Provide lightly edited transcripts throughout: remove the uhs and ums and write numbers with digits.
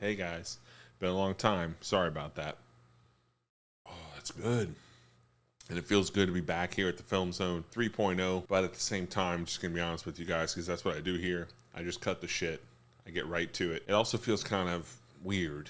Hey guys, been a long time. Sorry about that. Oh, that's good. And it feels good to be back here at the Film Zone 3.0. But at the same time, just gonna be honest with you guys, because that's what I do here. I just cut the shit. I get right to it. It also feels kind of weird.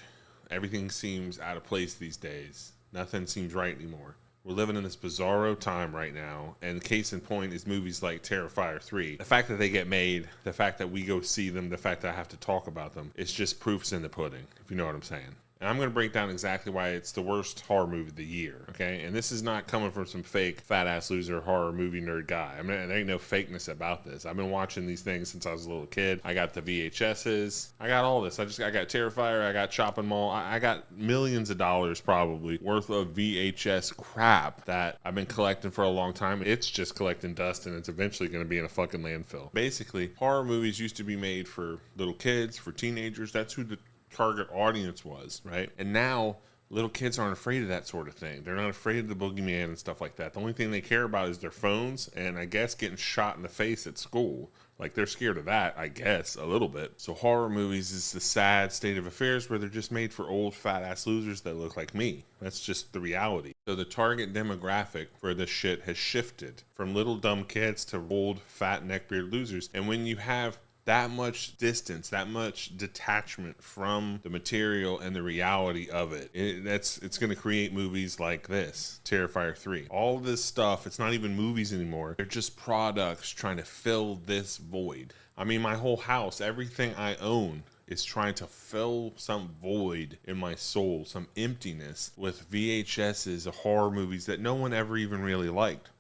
Everything seems out of place these days. Nothing seems right anymore. We're living in this bizarro time right now, and case in point is movies like Terrifier 3. The fact that they get made, the fact that we go see them, the fact that I have to talk about them, it's just proofs in the pudding, if you know what I'm saying. And I'm going to break down exactly why it's the worst horror movie of the year, okay? And this is not coming from some fake fat-ass loser horror movie nerd guy. I mean, there ain't no fakeness about this. I've been watching these things since I was a little kid. I got the VHSs. I got all this. I got Terrifier. I got Chopping Mall. I got millions of dollars probably worth of VHS crap that I've been collecting for a long time. It's just collecting dust, and it's eventually going to be in a fucking landfill. Basically, horror movies used to be made for little kids, for teenagers. That's who the target audience was, right? And now little kids aren't afraid of that sort of thing. They're not afraid of the boogeyman and stuff like that. The only thing they care about is their phones and I guess getting shot in the face at school. Like, they're scared of that, I guess, a little bit. So horror movies is the sad state of affairs where they're just made for old fat ass losers that look like me. That's just the reality. So the target demographic for this shit has shifted from little dumb kids to old fat neckbeard losers. And when you have that much distance, that much detachment from the material and the reality of it, it's going to create movies like this, Terrifier 3. All this stuff, it's not even movies anymore. They're just products trying to fill this void. I mean, my whole house, everything I own is trying to fill some void in my soul, some emptiness with VHSs of horror movies that no one ever even really liked.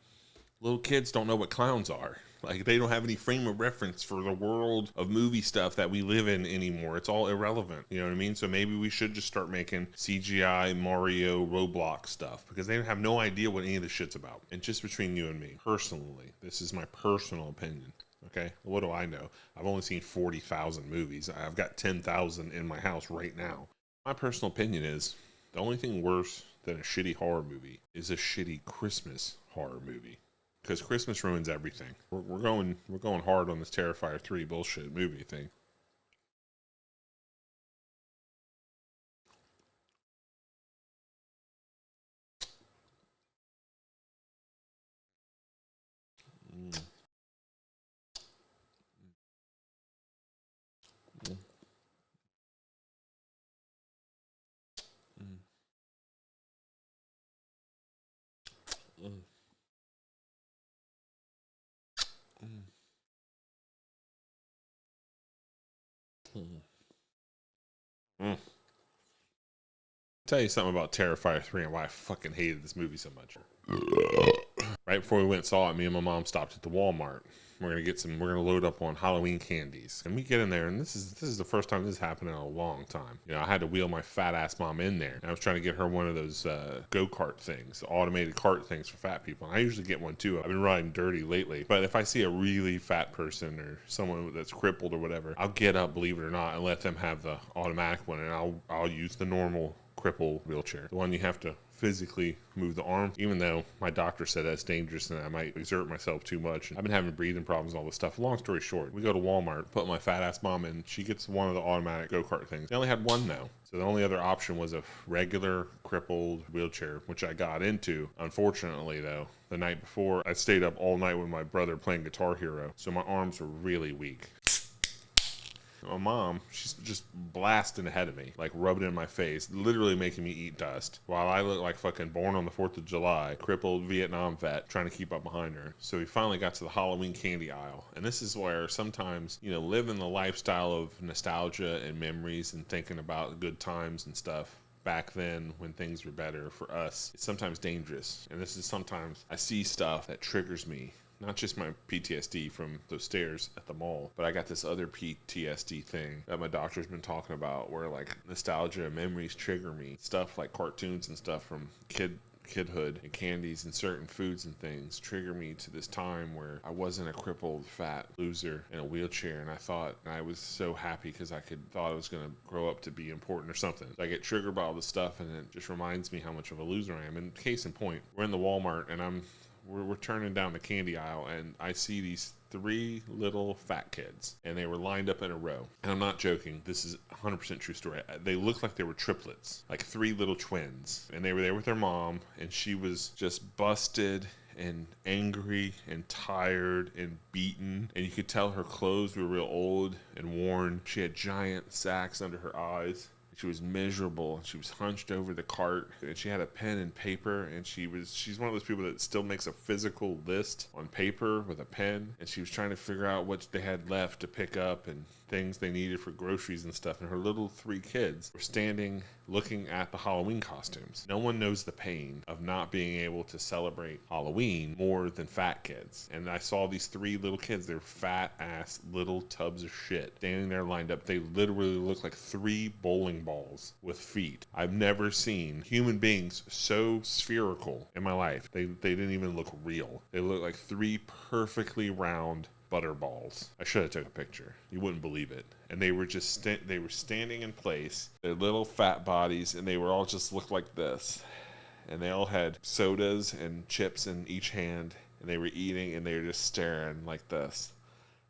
Little kids don't know what clowns are. Like, they don't have any frame of reference for the world of movie stuff that we live in anymore. It's all irrelevant. You know what I mean? So maybe we should just start making CGI, Mario, Roblox stuff because they have no idea what any of this shit's about. And just between you and me, personally, this is my personal opinion. Okay? What do I know? I've only seen 40,000 movies. I've got 10,000 in my house right now. My personal opinion is the only thing worse than a shitty horror movie is a shitty Christmas horror movie. Because Christmas ruins everything. We're going hard on this Terrifier 3 bullshit movie thing. Mm. Mm. Mm. Mm. Mm. Mm. Tell you something about Terrifier 3 and why I fucking hated this movie so much. Right before we went and saw it, me and my mom stopped at the Walmart. We're gonna load up on Halloween candies. And we get in there, and this is the first time this happened in a long time. You know, I had to wheel my fat ass mom in there. And I was trying to get her one of those go-kart things, automated cart things for fat people. And I usually get one too. I've been riding dirty lately. But if I see a really fat person or someone that's crippled or whatever, I'll get up, believe it or not, and let them have the automatic one, and I'll use the normal cripple wheelchair, the one you have to physically move the arm, even though my doctor said that's dangerous and I might exert myself too much. I've been having breathing problems and all this stuff. Long story short, we go to Walmart, put my fat ass mom in. She gets one of the automatic go-kart things. They only had one though, so the only other option was a regular crippled wheelchair, which I got into. Unfortunately though, the night before I stayed up all night with my brother playing Guitar Hero, so my arms were really weak. My mom, she's just blasting ahead of me, like rubbing it in my face, literally making me eat dust, while I look like fucking born on the 4th of July, crippled Vietnam vet, trying to keep up behind her. So we finally got to the Halloween candy aisle, and this is where sometimes, you know, living the lifestyle of nostalgia and memories and thinking about good times and stuff back then when things were better for us, it's sometimes dangerous. And this is sometimes I see stuff that triggers me. Not just my PTSD from those stairs at the mall, but I got this other PTSD thing that my doctor's been talking about where like nostalgia and memories trigger me. Stuff like cartoons and stuff from kidhood and candies and certain foods and things trigger me to this time where I wasn't a crippled fat loser in a wheelchair, and I was so happy because thought I was going to grow up to be important or something. So I get triggered by all this stuff, and it just reminds me how much of a loser I am. And case in point, we're in the Walmart and we're turning down the candy aisle, and I see these 3 little fat kids, and they were lined up in a row. And I'm not joking. This is 100% true story. They looked like they were triplets, like 3 little twins. And they were there with their mom, and she was just busted and angry and tired and beaten. And you could tell her clothes were real old and worn. She had giant sacks under her eyes. She was miserable. She was hunched over the cart, and she had a pen and paper, and she's one of those people that still makes a physical list on paper with a pen, and she was trying to figure out what they had left to pick up and things they needed for groceries and stuff. And her little 3 kids were standing looking at the Halloween costumes. No one knows the pain of not being able to celebrate Halloween more than fat kids. And I saw these 3 little kids. They were fat ass little tubs of shit standing there lined up. They literally looked like 3 bowling balls with feet. I've never seen human beings so spherical in my life. They didn't even look real. They looked like 3 perfectly round butter balls. I should have took a picture. You wouldn't believe it. And they were just they were standing in place, their little fat bodies, and they were all just looked like this. And they all had sodas and chips in each hand, and they were eating, and they were just staring like this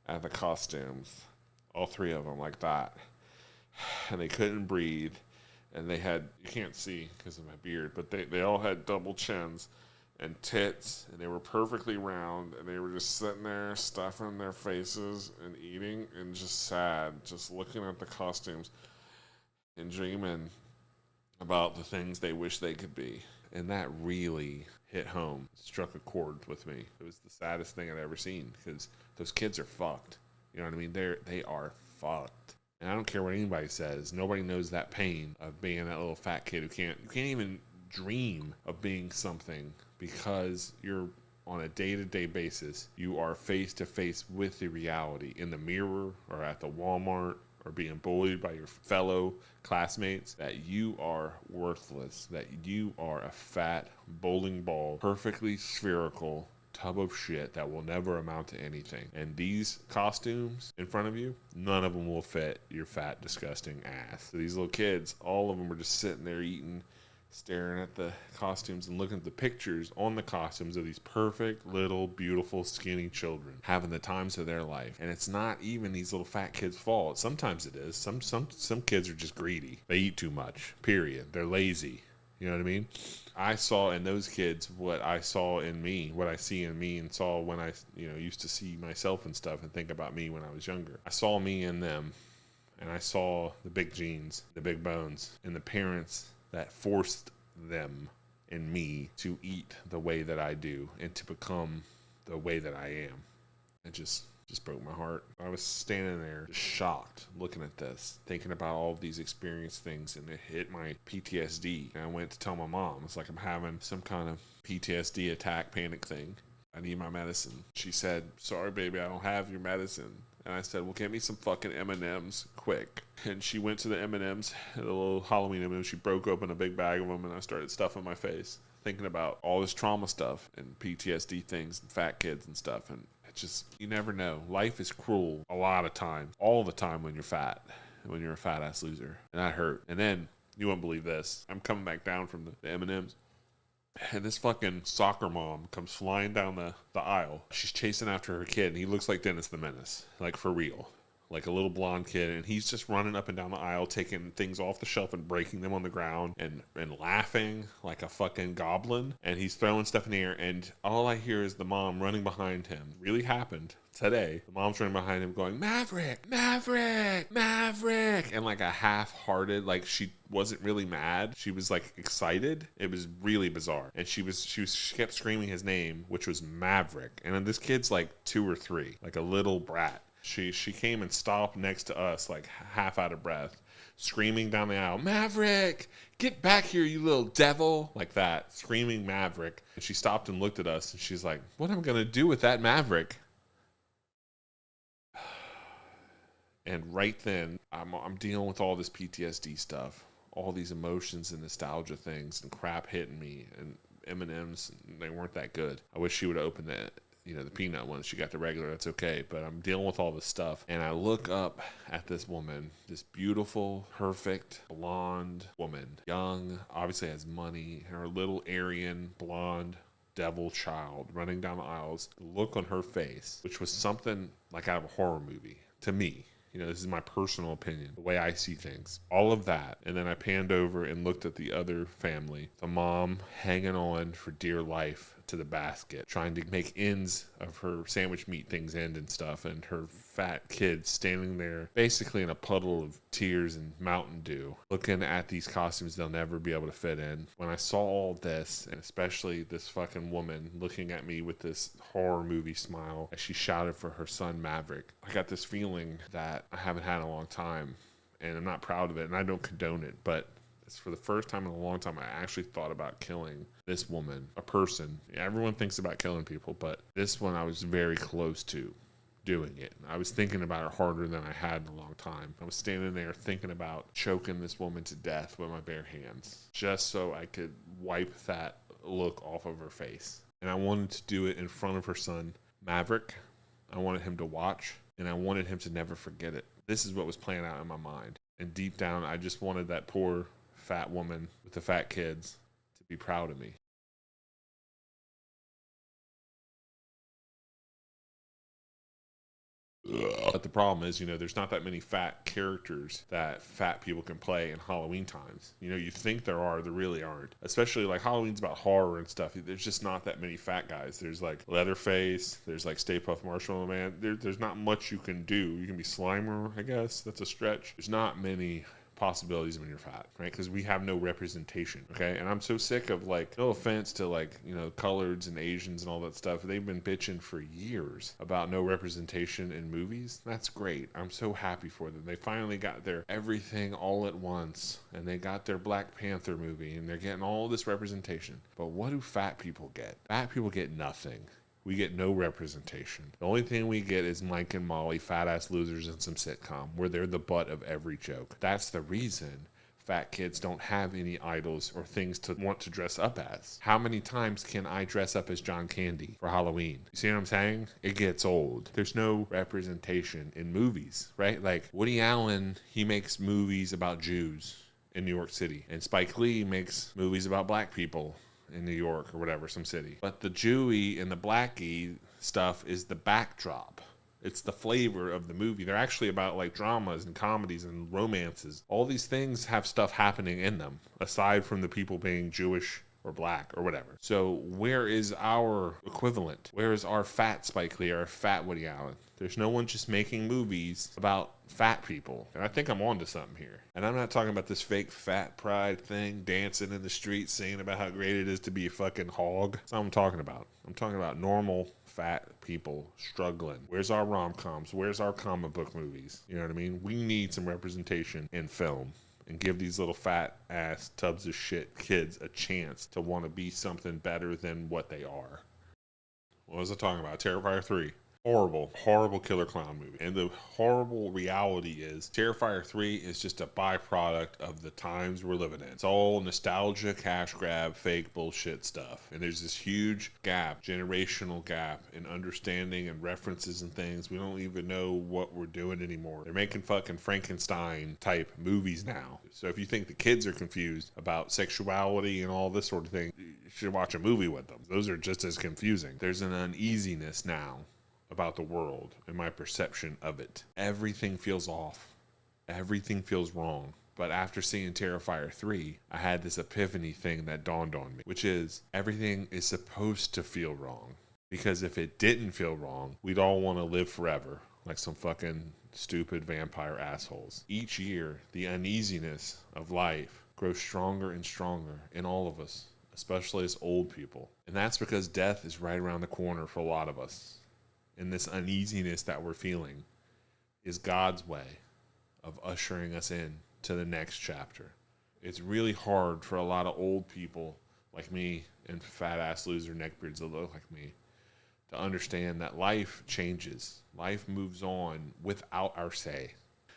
at the costumes. All 3 of them like that. And they couldn't breathe. And they had, you can't see because of my beard, but they all had double chins and tits, and they were perfectly round, and they were just sitting there stuffing their faces and eating and just sad, just looking at the costumes and dreaming about the things they wish they could be. And that really hit home, struck a chord with me. It was the saddest thing I'd ever seen, because those kids are fucked. You know what I mean? They are fucked. And I don't care what anybody says. Nobody knows that pain of being that little fat kid who can't even dream of being something, because you're on a day-to-day basis, you are face-to-face with the reality in the mirror or at the Walmart or being bullied by your fellow classmates that you are worthless, that you are a fat bowling ball, perfectly spherical tub of shit that will never amount to anything. And these costumes in front of you, none of them will fit your fat, disgusting ass. So these little kids, all of them were just sitting there eating, staring at the costumes and looking at the pictures on the costumes of these perfect little beautiful skinny children having the times of their life. And it's not even these little fat kids' fault. Sometimes it is. Some kids are just greedy. They eat too much, period. They're lazy. You know what I mean? I saw in those kids what I saw in me, what I see in me, and saw when I used to see myself and stuff and think about me when I was younger. I saw me in them, and I saw the big genes, the big bones, and the parents that forced them and me to eat the way that I do and to become the way that I am. It just broke my heart. I was standing there just shocked looking at this, thinking about all of these experienced things, and it hit my PTSD. And I went to tell my mom, it's like I'm having some kind of PTSD attack, panic thing. I need my medicine. She said, sorry, baby, I don't have your medicine. And I said, well, get me some fucking M&Ms quick. And she went to the M&Ms, the little Halloween M&Ms. She broke open a big bag of them, and I started stuffing my face, thinking about all this trauma stuff and PTSD things and fat kids and stuff. And it's just, you never know. Life is cruel a lot of times, all the time when you're fat, when you're a fat-ass loser. And that hurt. And then, you won't believe this, I'm coming back down from the M&Ms. And this fucking soccer mom comes flying down the aisle. She's chasing after her kid, and he looks like Dennis the Menace. Like, for real. Like a little blonde kid, and he's just running up and down the aisle, taking things off the shelf and breaking them on the ground, and laughing like a fucking goblin. And he's throwing stuff in the air, and all I hear is the mom running behind him. Really happened today. The mom's running behind him going, Maverick, Maverick, Maverick. And like a half-hearted, like she wasn't really mad. She was like excited. It was really bizarre. And she kept screaming his name, which was Maverick. And then this kid's like 2 or 3, like a little brat. She came and stopped next to us, like half out of breath, screaming down the aisle, Maverick, get back here, you little devil, like that, screaming Maverick. And she stopped and looked at us, and she's like, what am I going to do with that Maverick? And right then, I'm dealing with all this PTSD stuff, all these emotions and nostalgia things and crap hitting me, and M&Ms, they weren't that good. I wish she would have opened that. The peanut ones. She got the regular, that's okay. But I'm dealing with all this stuff. And I look up at this woman, this beautiful, perfect, blonde woman. Young, obviously has money. Her little Aryan, blonde devil child running down the aisles, the look on her face, which was something like out of a horror movie to me. You know, this is my personal opinion, the way I see things. All of that. And then I panned over and looked at the other family. The mom hanging on for dear life to the basket, trying to make ends of her sandwich meat things end and stuff. And her fat kid standing there basically in a puddle of tears and Mountain Dew, looking at these costumes they'll never be able to fit in. When I saw all this, and especially this fucking woman looking at me with this horror movie smile as she shouted for her son Maverick, I got this feeling that I haven't had in a long time, and I'm not proud of it, and I don't condone it, but it's for the first time in a long time I actually thought about killing this woman, a person. Everyone thinks about killing people, but this one I was very close to doing it. I was thinking about it harder than I had in a long time. I was standing there thinking about choking this woman to death with my bare hands, just so I could wipe that look off of her face. And I wanted to do it in front of her son, Maverick. I wanted him to watch, and I wanted him to never forget it. This is what was playing out in my mind. And deep down, I just wanted that poor fat woman with the fat kids to be proud of me. But the problem is, you know, there's not that many fat characters that fat people can play in Halloween times. You know, you think there are, there really aren't. Especially like Halloween's about horror and stuff. There's just not that many fat guys. There's like Leatherface, there's like Stay Puft Marshmallow Man. There's not much you can do. You can be Slimer, I guess. That's a stretch. There's not many possibilities when you're fat, right? Because we have no representation, okay? And I'm so sick of, like, no offense to, like, you know, coloreds and Asians and all that stuff. They've been bitching for years about no representation in movies. That's great. I'm so happy for them. They finally got their everything all at once, and they got their Black Panther movie, and they're getting all this representation. But what do fat people get? Fat people get nothing. We get no representation. The only thing we get is Mike and Molly, fat ass losers in some sitcom where they're the butt of every joke. That's the reason fat kids don't have any idols or things to want to dress up as. How many times can I dress up as John Candy for Halloween? You see what I'm saying? It gets old. There's no representation in movies, right? Like Woody Allen, he makes movies about Jews in New York City, and Spike Lee makes movies about black people in New York or whatever, some city. But the Jewy and the Blackie stuff is the backdrop. It's the flavor of the movie. They're actually about like dramas and comedies and romances. All these things have stuff happening in them, aside from the people being Jewish or black or whatever. So where is our equivalent? Where is our fat Spike Lee or fat Woody Allen? There's no one just making movies about fat people. And I think I'm onto something here. And I'm not talking about this fake fat pride thing, dancing in the streets, saying about how great it is to be a fucking hog. That's not what I'm talking about. I'm talking about normal fat people struggling. Where's our rom-coms? Where's our comic book movies? You know what I mean? We need some representation in film, and give these little fat ass tubs of shit kids a chance to want to be something better than what they are. What was I talking about? Terrifier 3. Horrible, horrible killer clown movie. And the horrible reality is Terrifier 3 is just a byproduct of the times we're living in. It's all nostalgia, cash grab, fake bullshit stuff. And there's this huge gap, generational gap in understanding and references and things. We don't even know what we're doing anymore. They're making fucking Frankenstein type movies now. So if you think the kids are confused about sexuality and all this sort of thing, you should watch a movie with them. Those are just as confusing. There's an uneasiness now about the world and my perception of it. Everything feels off. Everything feels wrong. But after seeing Terrifier 3, I had this epiphany thing that dawned on me, which is everything is supposed to feel wrong. Because if it didn't feel wrong, we'd all want to live forever like some fucking stupid vampire assholes. Each year, the uneasiness of life grows stronger and stronger in all of us, especially as old people. And that's because death is right around the corner for a lot of us. And this uneasiness that we're feeling is God's way of ushering us in to the next chapter. It's really hard for a lot of old people like me and fat ass loser neckbeards that look like me to understand that life changes. Life moves on without our say.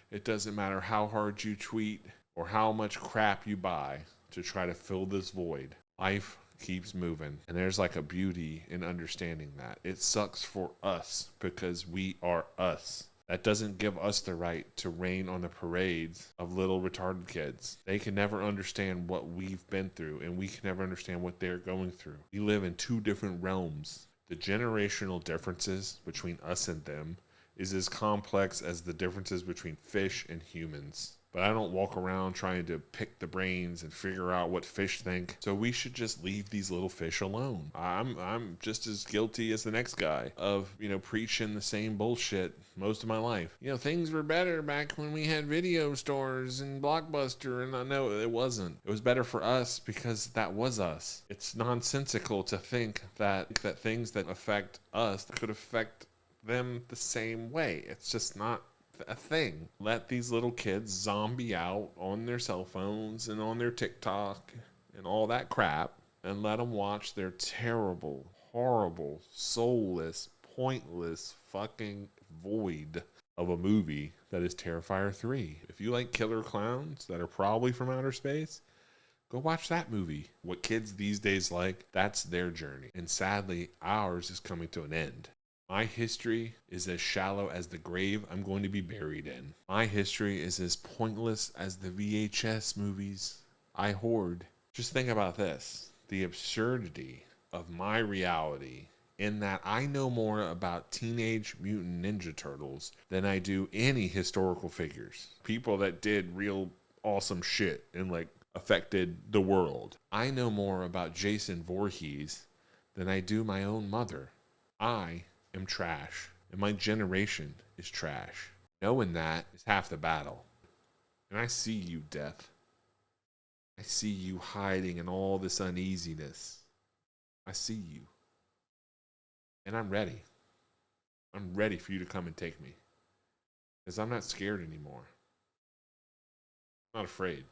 It doesn't matter how hard you tweet or how much crap you buy to try to fill this void. Life keeps moving, and there's like a beauty in understanding that. It sucks for us because we are us. That doesn't give us the right to rain on the parades of little retarded kids. They can never understand what we've been through, and we can never understand what they're going through. We live in two different realms. The generational differences between us and them is as complex as the differences between fish and humans. But I don't walk around trying to pick the brains and figure out what fish think. So we should just leave these little fish alone. I'm just as guilty as the next guy of, preaching the same bullshit most of my life. Things were better back when we had video stores and Blockbuster, and I know it wasn't. It was better for us because that was us. It's nonsensical to think that things that affect us could affect them the same way. It's just not a thing. Let these little kids zombie out on their cell phones and on their TikTok and all that crap, and let them watch their terrible, horrible, soulless, pointless fucking void of a movie that is Terrifier 3. If you like killer clowns that are probably from outer space, go watch that movie. What kids these days like, that's their journey. And sadly, ours is coming to an end. My history is as shallow as the grave I'm going to be buried in. My history is as pointless as the VHS movies I hoard. Just think about this. The absurdity of my reality in that I know more about Teenage Mutant Ninja Turtles than I do any historical figures. People that did real awesome shit and affected the world. I know more about Jason Voorhees than I do my own mother. I am trash, and my generation is trash. Knowing that is half the battle. And I see you, Death. I see you hiding in all this uneasiness. I see you. And I'm ready. I'm ready for you to come and take me. Because I'm not scared anymore. I'm not afraid.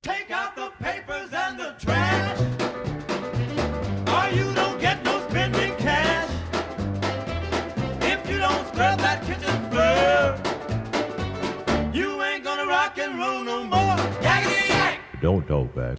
Take out the papers and the trash, or you don't get no spending cash. If you don't scrub that kitchen floor, you ain't gonna rock and roll no more. Yakety yak! Don't talk back.